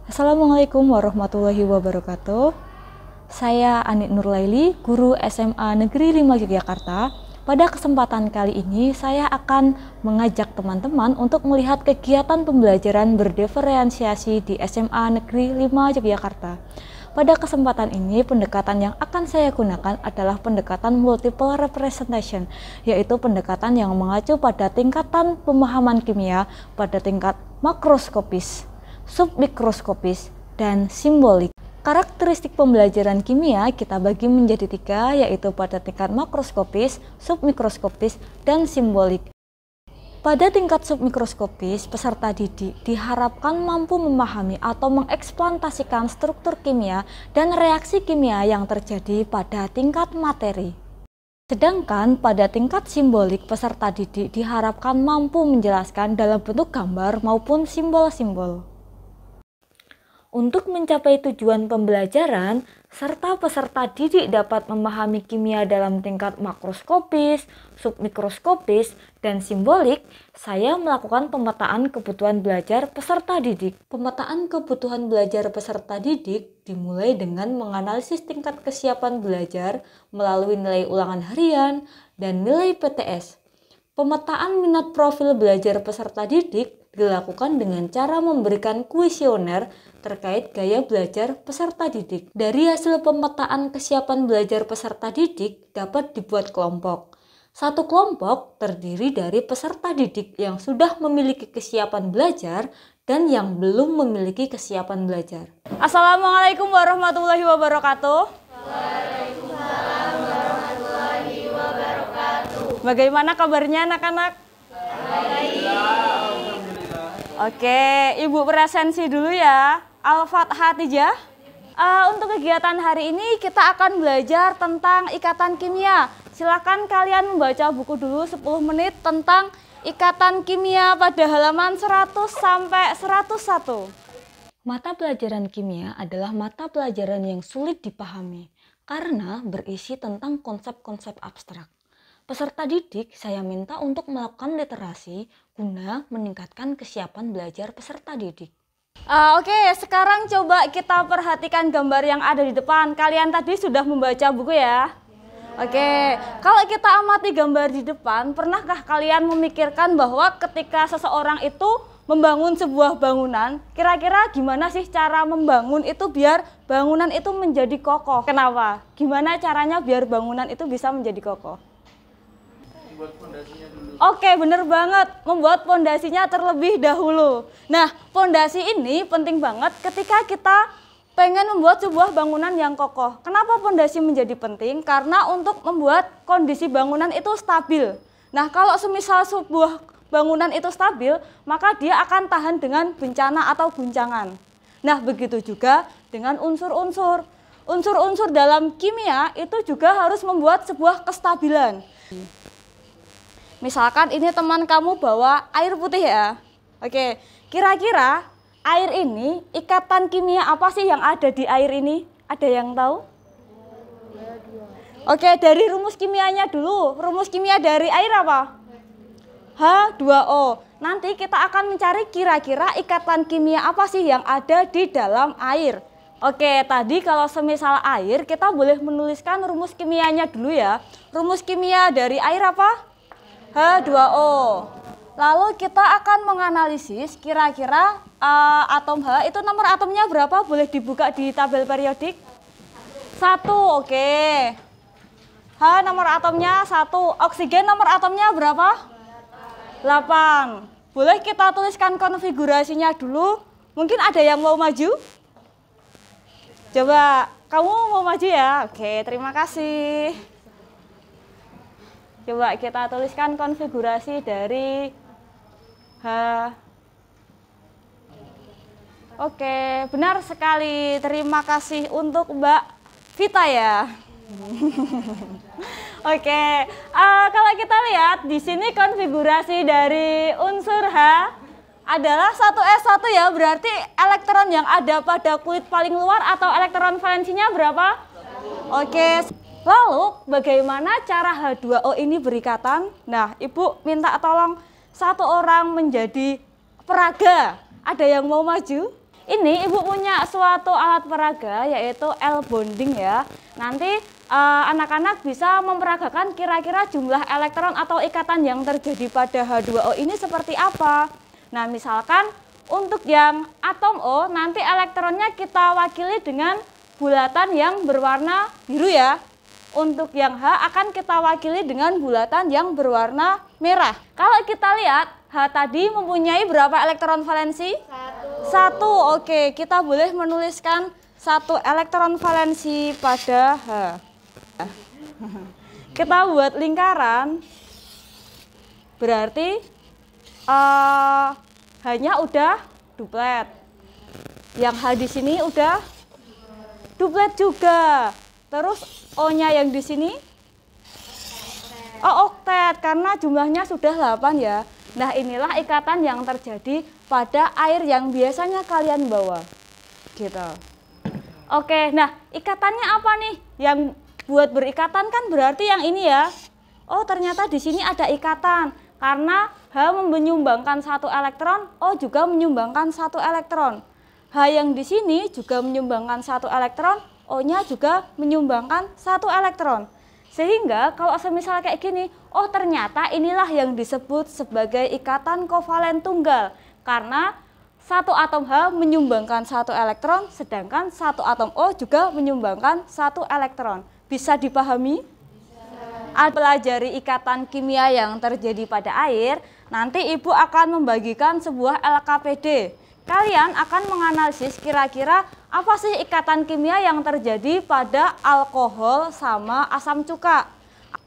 Assalamualaikum warahmatullahi wabarakatuh. Saya Anik Nurlaili, guru SMA Negeri 5 Yogyakarta. Pada kesempatan kali ini saya akan mengajak teman-teman untuk melihat kegiatan pembelajaran berdiferensiasi di SMA Negeri 5 Yogyakarta. Pada kesempatan ini, pendekatan yang akan saya gunakan adalah pendekatan multiple representation, yaitu pendekatan yang mengacu pada tingkatan pemahaman kimia pada tingkat makroskopis, submikroskopis, dan simbolik. Karakteristik pembelajaran kimia kita bagi menjadi tiga, yaitu pada tingkat makroskopis, submikroskopis, dan simbolik. Pada tingkat submikroskopis, peserta didik diharapkan mampu memahami atau mengeksplantasikan struktur kimia dan reaksi kimia yang terjadi pada tingkat materi. Sedangkan pada tingkat simbolik, peserta didik diharapkan mampu menjelaskan dalam bentuk gambar maupun simbol-simbol. Untuk mencapai tujuan pembelajaran, serta peserta didik dapat memahami kimia dalam tingkat makroskopis, submikroskopis, dan simbolik, saya melakukan pemetaan kebutuhan belajar peserta didik. Pemetaan kebutuhan belajar peserta didik dimulai dengan menganalisis tingkat kesiapan belajar melalui nilai ulangan harian dan nilai PTS. Pemetaan minat profil belajar peserta didik dilakukan dengan cara memberikan kuesioner terkait gaya belajar peserta didik. Dari hasil pemetaan kesiapan belajar peserta didik dapat dibuat kelompok. Satu kelompok terdiri dari peserta didik yang sudah memiliki kesiapan belajar dan yang belum memiliki kesiapan belajar. Assalamualaikum warahmatullahi wabarakatuh. Waalaikumsalam warahmatullahi wabarakatuh. Bagaimana kabarnya anak-anak? Oke, Ibu presensi dulu ya. Al-Fatihah. Untuk kegiatan hari ini kita akan belajar tentang ikatan kimia. Silakan kalian membaca buku dulu 10 menit tentang ikatan kimia pada halaman 100 sampai 101. Mata pelajaran kimia adalah mata pelajaran yang sulit dipahami karena berisi tentang konsep-konsep abstrak. Peserta didik saya minta untuk melakukan literasi guna meningkatkan kesiapan belajar peserta didik. Oke, sekarang coba kita perhatikan gambar yang ada di depan. Kalian tadi sudah membaca buku ya? Oke, kalau kita amati gambar di depan, pernahkah kalian memikirkan bahwa ketika seseorang itu membangun sebuah bangunan, kira-kira gimana sih cara membangun itu biar bangunan itu menjadi kokoh? Kenapa? Gimana caranya biar bangunan itu bisa menjadi kokoh? Buat pondasinya dulu. Oke, bener banget, membuat pondasinya terlebih dahulu. Nah, pondasi ini penting banget ketika kita pengen membuat sebuah bangunan yang kokoh. Kenapa pondasi menjadi penting? Karena untuk membuat kondisi bangunan itu stabil. Nah, kalau semisal sebuah bangunan itu stabil, maka dia akan tahan dengan bencana atau guncangan. Nah, begitu juga dengan unsur-unsur. Unsur-unsur dalam kimia itu juga harus membuat sebuah kestabilan. Misalkan ini teman kamu bawa air putih ya. Oke, kira-kira air ini, ikatan kimia apa sih yang ada di air ini? Ada yang tahu? Oke, dari rumus kimianya dulu. Rumus kimia dari air apa? H2O. Nanti kita akan mencari kira-kira ikatan kimia apa sih yang ada di dalam air. Oke, tadi kalau semisal air, kita boleh menuliskan rumus kimianya dulu ya. Rumus kimia dari air apa? H2O. Lalu kita akan menganalisis kira-kira atom H itu nomor atomnya berapa? Boleh dibuka di tabel periodik. 1, oke. H nomor atomnya 1. Oksigen nomor atomnya berapa? 8. Boleh kita tuliskan konfigurasinya dulu. Mungkin ada yang mau maju? Coba, kamu mau maju ya? Oke, terima kasih. Coba kita tuliskan konfigurasi dari H. Oke, benar sekali. Terima kasih untuk Mbak Vita ya. Oke, kalau kita lihat di sini konfigurasi dari unsur H adalah 1s1 ya, berarti elektron yang ada pada kulit paling luar atau elektron valensinya berapa? Oke. Lalu bagaimana cara H2O ini berikatan? Nah, Ibu minta tolong satu orang menjadi peraga. Ada yang mau maju? Ini Ibu punya suatu alat peraga yaitu L-bonding ya. Nanti anak-anak bisa memperagakan kira-kira jumlah elektron atau ikatan yang terjadi pada H2O ini seperti apa. Nah, misalkan untuk yang atom O nanti elektronnya kita wakili dengan bulatan yang berwarna biru ya. Untuk yang H akan kita wakili dengan bulatan yang berwarna merah. Kalau kita lihat H tadi mempunyai berapa elektron valensi? Satu. Oke, kita boleh menuliskan 1 elektron valensi pada H. Kita buat lingkaran, berarti H-nya udah duplet. Yang H di sini udah duplet juga. Terus O-nya yang di sini oktet karena jumlahnya sudah 8 ya. Nah, inilah ikatan yang terjadi pada air yang biasanya kalian bawa. Gitu. Oke, nah ikatannya apa nih? Yang buat berikatan kan berarti yang ini ya. Oh, ternyata di sini ada ikatan. Karena H menyumbangkan 1 elektron, O juga menyumbangkan 1 elektron. H yang di sini juga menyumbangkan 1 elektron, O-nya juga menyumbangkan 1 elektron. Sehingga kalau semisal kayak gini, oh ternyata inilah yang disebut sebagai ikatan kovalen tunggal. Karena 1 atom H menyumbangkan 1 elektron, sedangkan 1 atom O juga menyumbangkan 1 elektron. Bisa dipahami? Bisa. Pelajari ikatan kimia yang terjadi pada air, nanti Ibu akan membagikan sebuah LKPD. Kalian akan menganalisis kira-kira apa sih ikatan kimia yang terjadi pada alkohol sama asam cuka.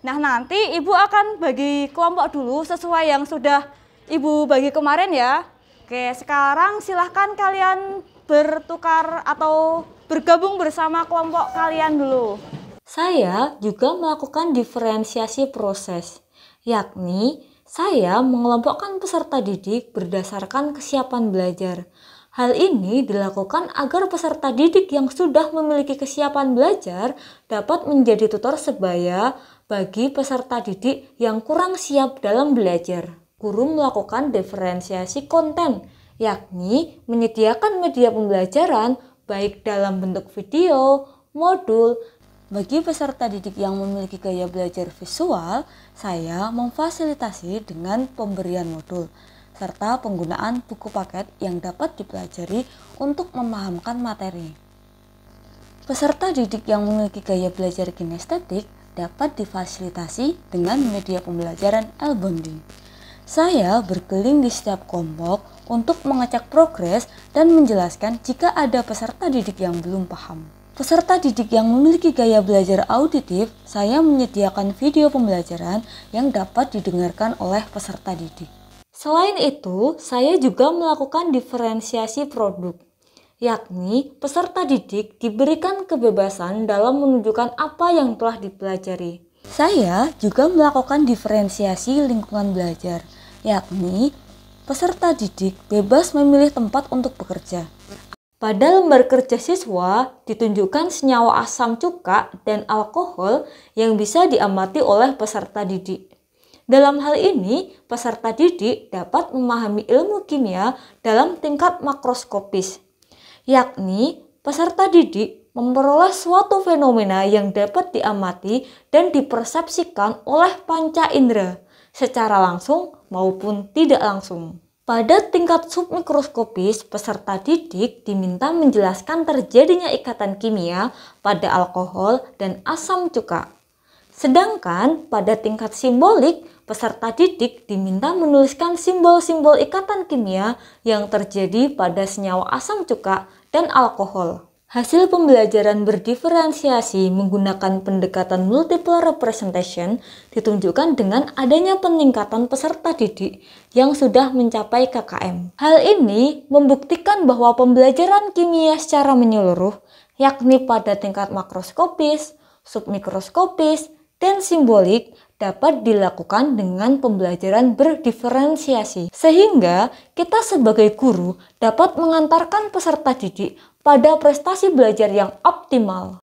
Nah, nanti Ibu akan bagi kelompok dulu sesuai yang sudah Ibu bagi kemarin ya. Oke, sekarang silahkan kalian bertukar atau bergabung bersama kelompok kalian dulu. Saya juga melakukan diferensiasi proses, yakni saya mengelompokkan peserta didik berdasarkan kesiapan belajar. Hal ini dilakukan agar peserta didik yang sudah memiliki kesiapan belajar dapat menjadi tutor sebaya bagi peserta didik yang kurang siap dalam belajar. Guru melakukan diferensiasi konten, yakni menyediakan media pembelajaran baik dalam bentuk video, modul. Bagi peserta didik yang memiliki gaya belajar visual, saya memfasilitasi dengan pemberian modul, serta penggunaan buku paket yang dapat dipelajari untuk memahamkan materi. Peserta didik yang memiliki gaya belajar kinestetik dapat difasilitasi dengan media pembelajaran L-bonding. Saya berkeliling di setiap kelompok untuk mengecek progres dan menjelaskan jika ada peserta didik yang belum paham. Peserta didik yang memiliki gaya belajar auditif, saya menyediakan video pembelajaran yang dapat didengarkan oleh peserta didik. Selain itu, saya juga melakukan diferensiasi produk, yakni peserta didik diberikan kebebasan dalam menunjukkan apa yang telah dipelajari. Saya juga melakukan diferensiasi lingkungan belajar, yakni peserta didik bebas memilih tempat untuk bekerja. Pada lembar kerja siswa ditunjukkan senyawa asam cuka dan alkohol yang bisa diamati oleh peserta didik. Dalam hal ini, peserta didik dapat memahami ilmu kimia dalam tingkat makroskopis, yakni peserta didik memperoleh suatu fenomena yang dapat diamati dan dipersepsikan oleh panca indera secara langsung maupun tidak langsung. Pada tingkat submikroskopis, peserta didik diminta menjelaskan terjadinya ikatan kimia pada alkohol dan asam cuka. Sedangkan pada tingkat simbolik, peserta didik diminta menuliskan simbol-simbol ikatan kimia yang terjadi pada senyawa asam cuka dan alkohol. Hasil pembelajaran berdiferensiasi menggunakan pendekatan multiple representation ditunjukkan dengan adanya peningkatan peserta didik yang sudah mencapai KKM. Hal ini membuktikan bahwa pembelajaran kimia secara menyeluruh, yakni pada tingkat makroskopis, submikroskopis, dan simbolik dapat dilakukan dengan pembelajaran berdiferensiasi. Sehingga kita sebagai guru dapat mengantarkan peserta didik pada prestasi belajar yang optimal.